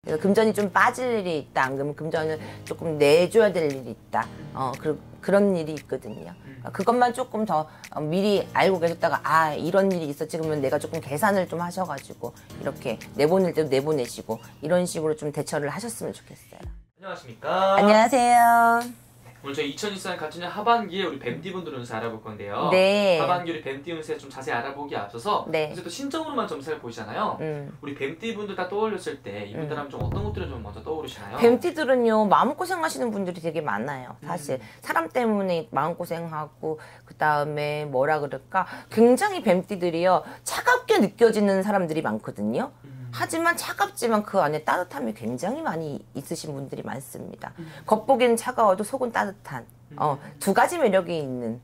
그래서 금전이 좀 빠질 일이 있다. 안 그러면 금전을 조금 내줘야 될 일이 있다. 그런 일이 있거든요. 그것만 조금 더 미리 알고 계셨다가 아 이런 일이 있었지 그러면 내가 조금 계산을 좀 하셔가지고 이렇게 내보낼 때도 내보내시고 이런 식으로 좀 대처를 하셨으면 좋겠어요. 안녕하십니까. 안녕하세요. 오늘 저희 2024년 가춘년 하반기에 우리 뱀띠분들 운세 알아볼 건데요. 네. 하반기 우리 뱀띠 운세 좀 자세히 알아보기에 앞서서 네. 이제 또 신적으로만 점수를 보시잖아요. 우리 뱀띠분들 다 떠올렸을 때 이분들 하면 좀 어떤 것들이 좀 먼저 떠오르시나요? 뱀띠들은요 마음고생 하시는 분들이 되게 많아요. 사실 사람 때문에 마음고생하고 그 다음에 뭐라 그럴까 굉장히 뱀띠들이요 차갑게 느껴지는 사람들이 많거든요. 하지만 차갑지만 그 안에 따뜻함이 굉장히 많이 있으신 분들이 많습니다. 겉보기는 차가워도 속은 따뜻한 두 가지 매력이 있는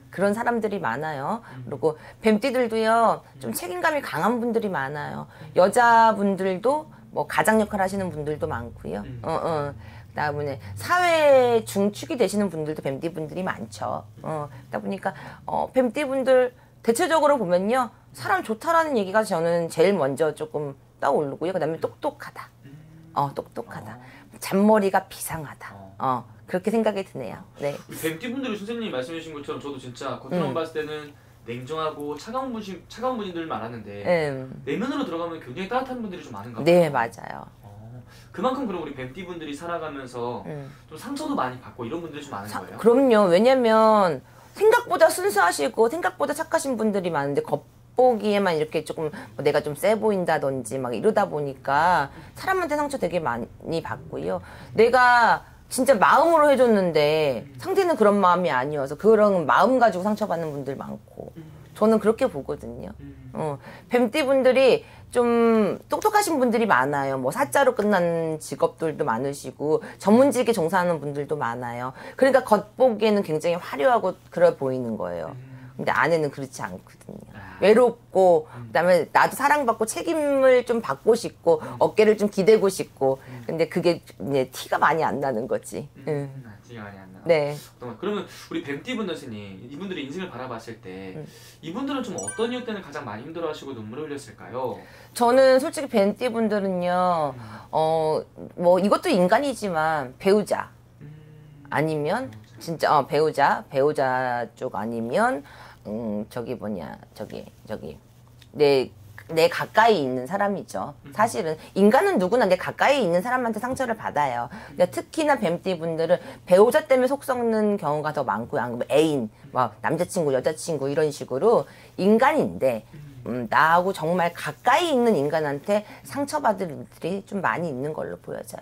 그런 사람들이 많아요. 그리고 뱀띠들도요 좀 책임감이 강한 분들이 많아요. 여자분들도 뭐 가장 역할 하시는 분들도 많고요. 그다음에 사회 중축이 되시는 분들도 뱀띠 분들이 많죠. 그러다 보니까 뱀띠 분들 대체적으로 보면요 사람 좋다라는 얘기가 저는 제일 먼저 조금 떠오르고요. 그다음에 똑똑하다. 똑똑하다. 잔머리가 비상하다. 그렇게 생각이 드네요. 네. 뱀띠 분들이 선생님이 말씀해 주신 것처럼 저도 진짜 겉으로만 봤을 때는 냉정하고 차가운 분들 많았는데 내면으로 들어가면 굉장히 따뜻한 분들이 좀 많은가 봐요. 네, 맞아요. 그만큼 그럼 우리 뱀띠 분들이 살아가면서 좀 상처도 많이 받고 이런 분들이 좀 많은 거예요? 그럼요. 왜냐면 생각보다 순수하시고 생각보다 착하신 분들이 많은데 겉보기에만 이렇게 조금 뭐 내가 좀 세 보인다든지 막 이러다 보니까 사람한테 상처 되게 많이 받고요. 내가 진짜 마음으로 해줬는데 상대는 그런 마음이 아니어서 그런 마음 가지고 상처받는 분들 많고 저는 그렇게 보거든요. 뱀띠 분들이 좀 똑똑하신 분들이 많아요. 뭐 사자로 끝난 직업들도 많으시고 전문직에 종사하는 분들도 많아요. 그러니까 겉보기에는 굉장히 화려하고 그래 보이는 거예요. 근데 안에는 그렇지 않거든요. 외롭고 그다음에 나도 사랑받고 책임을 좀 받고 싶고 어깨를 좀 기대고 싶고 근데 그게 이제 티가 많이 안 나는 거지. 티가 많이 안 나. 네. 그러면 우리 뱀띠분들 선생님 이분들의 인생을 바라봤을 때 이분들은 좀 어떤 이유 때문에 가장 많이 힘들어하시고 눈물을 흘렸을까요? 저는 솔직히 뱀띠 분들은요 뭐 이것도 인간이지만 배우자 아니면 진짜 배우자 쪽 아니면 저기 내 가까이 있는 사람이죠. 사실은 인간은 누구나 내 가까이 있는 사람한테 상처를 받아요. 근데 특히나 뱀띠 분들은 배우자 때문에 속 썩는 경우가 더 많고요. 안 그러면 애인, 막 남자친구, 여자친구 이런 식으로 인간인데 나하고 정말 가까이 있는 인간한테 상처받을 일들이 좀 많이 있는 걸로 보여져요.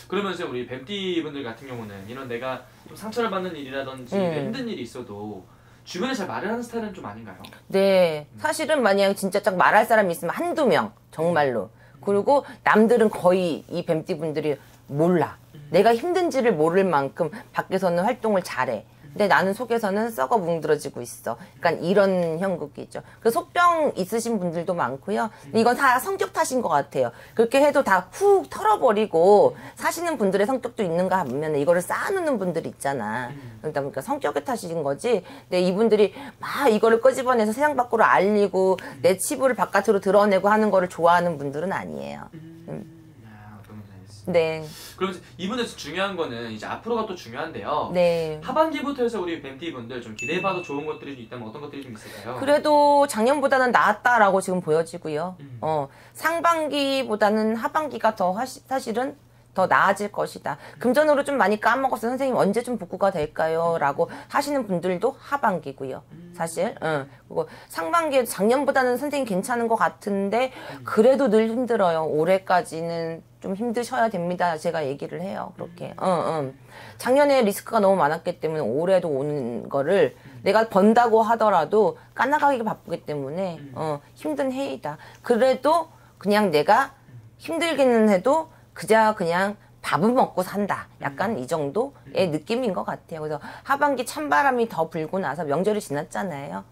그러면 이제 우리 뱀띠 분들 같은 경우는 이런 내가 좀 상처를 받는 일이라든지 힘든 일이 있어도 주변에 잘 말을 하는 스타일은 좀 아닌가요? 네. 사실은 만약 진짜 딱 말할 사람이 있으면 한두 명 정말로. 그리고 남들은 거의 이 뱀띠 분들이 몰라. 내가 힘든지를 모를 만큼 밖에서는 활동을 잘해. 근데 나는 속에서는 썩어 뭉들어지고 있어. 그러니까 이런 형국이죠. 그 속병 있으신 분들도 많고요. 이건 다 성격 탓인 것 같아요. 그렇게 해도 다 훅 털어버리고 사시는 분들의 성격도 있는가 하면 이거를 쌓아놓는 분들이 있잖아. 그러다 보니까 성격의 탓인 거지. 근데 이분들이 막 이거를 끄집어내서 세상 밖으로 알리고 내 치부를 바깥으로 드러내고 하는 거를 좋아하는 분들은 아니에요. 네. 그럼 이분에서 중요한 거는 이제 앞으로가 또 중요한데요. 네. 하반기부터 해서 우리 뱀띠 분들 좀 기대해봐도 좋은 것들이 좀 있다면 어떤 것들이 좀 있을까요? 그래도 작년보다는 나았다라고 지금 보여지고요. 상반기보다는 하반기가 더 사실은 더 나아질 것이다. 금전으로 좀 많이 까먹었어요. 선생님 언제 좀 복구가 될까요? 라고 하시는 분들도 하반기고요. 사실. 그리고 상반기에 작년보다는 선생님 괜찮은 것 같은데 그래도 늘 힘들어요. 올해까지는 좀 힘드셔야 됩니다. 제가 얘기를 해요. 그렇게. 작년에 리스크가 너무 많았기 때문에 올해도 오는 거를 내가 번다고 하더라도 까나가기가 바쁘기 때문에 힘든 해이다. 그래도 그냥 내가 힘들기는 해도 그냥 밥은 먹고 산다. 약간 이 정도의 느낌인 것 같아요. 그래서 하반기 찬바람이 더 불고 나서 명절이 지났잖아요.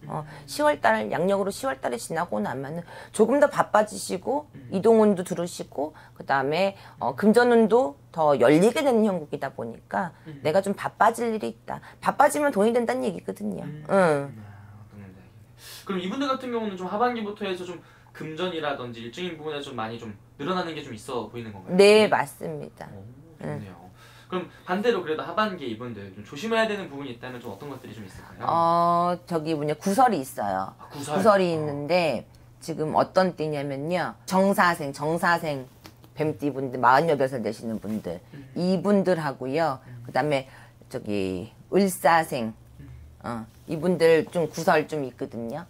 10월달, 양력으로 10월달이 지나고 나면은 조금 더 바빠지시고, 이동운도 들으시고, 그 다음에 금전운도 더 열리게 되는 형국이다 보니까 내가 좀 바빠질 일이 있다. 바빠지면 돈이 된다는 얘기거든요. 그럼 이분들 같은 경우는 좀 하반기부터 해서 좀 금전이라든지 일적인 부분에서 좀 많이 좀 늘어나는 게 좀 있어 보이는 건가요? 네, 맞습니다. 좋네요. 그럼 반대로 그래도 하반기 이분들 좀 조심해야 되는 부분이 있다면 좀 어떤 것들이 좀 있을까요? 저기 구설이 있어요. 아, 구설. 구설이 있는데 지금 어떤 띠냐면요. 정사생 뱀띠분들 48살 되시는 분들 이분들하고요. 그다음에 저기 을사생 이분들 좀 구설 좀 있거든요.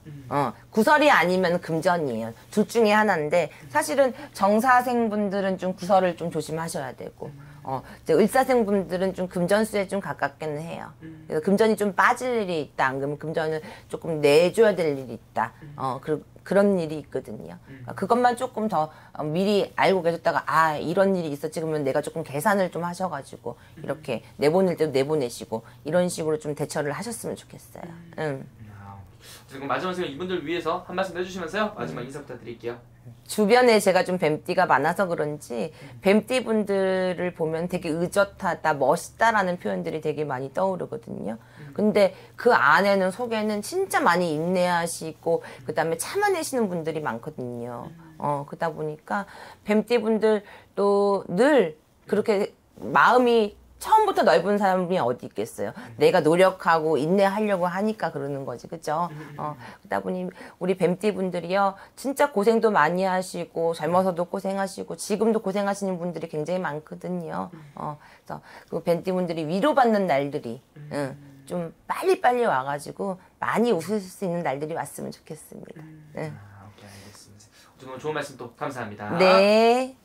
구설이 아니면 금전이에요. 둘 중에 하나인데 사실은 정사생 분들은 좀 구설을 좀 조심하셔야 되고 이제 을사생 분들은 좀 금전수에 좀 가깝게는 해요. 그래서 금전이 좀 빠질 일이 있다. 안 그러면 금전을 조금 내줘야 될 일이 있다. 그런 일이 있거든요. 그것만 조금 더 미리 알고 계셨다가 이런 일이 있었지 그러면 내가 조금 계산을 좀 하셔가지고 이렇게 내보낼 때도 내보내시고 이런 식으로 좀 대처를 하셨으면 좋겠어요. 지금 마지막으로 이분들 위해서 한 말씀 해주시면서요. 마지막 인사 부탁드릴게요. 주변에 제가 좀 뱀띠가 많아서 그런지 뱀띠 분들을 보면 되게 의젓하다, 멋있다라는 표현들이 되게 많이 떠오르거든요. 근데 그 안에는 속에는 진짜 많이 인내하시고 그다음에 참아내시는 분들이 많거든요. 그러다 보니까 뱀띠 분들도 늘 그렇게 마음이 처음부터 넓은 사람이 어디 있겠어요. 내가 노력하고 인내하려고 하니까 그러는 거지, 그죠? 그러다 보니 우리 뱀띠 분들이요, 진짜 고생도 많이 하시고 젊어서도 고생하시고 지금도 고생하시는 분들이 굉장히 많거든요. 그래서 그 뱀띠 분들이 위로받는 날들이 좀 빨리빨리 와가지고 많이 웃을 수 있는 날들이 왔으면 좋겠습니다. 오케이, 알겠습니다. 오늘 좋은 말씀 또 감사합니다. 네.